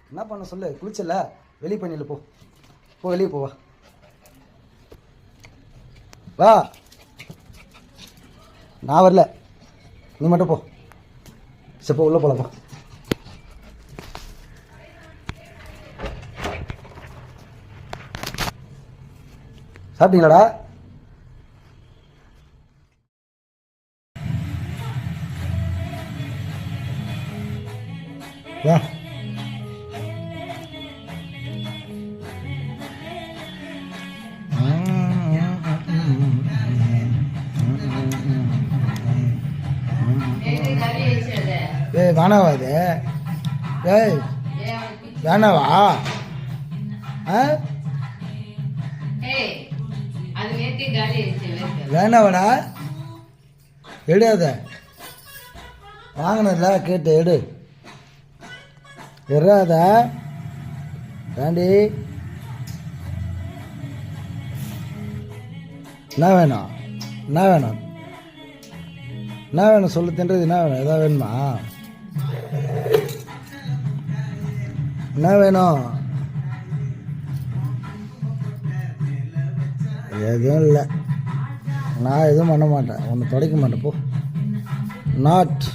என்ன பண்ண சொல்லு? குளிச்சல, வெளியே பண்ணிடல. போ போ, வெளியே போவா. வா, நான் வரல, நீ மட்டும் போ. சரி போ, உள்ள போலாம் போ. சாப்பிட்டீங்களாடா? வா. ஏய் வேணாவா இது? ஏய் வேணாவா? வேணாவாடா? எடு, வாங்கினதுல கேட்டு எடு. எறாத தாண்டி. என்ன வேணும்? என்ன வேணும்? என்ன வேணும் சொல்லு? தின்றது என்ன வேணும்? எதாவது வேணுமா? என்ன வேணும்? எதுவும் இல்லை, நான் எதுவும் பண்ண மாட்டேன், ஒன்று துடைக்க மாட்டேன். போ. நாட்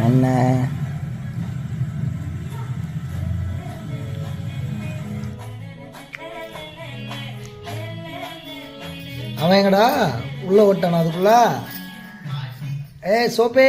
என்ன அவன் எங்கடா உள்ள ஓட்டான அதுக்குள்ள? ஏய் சோப்பே.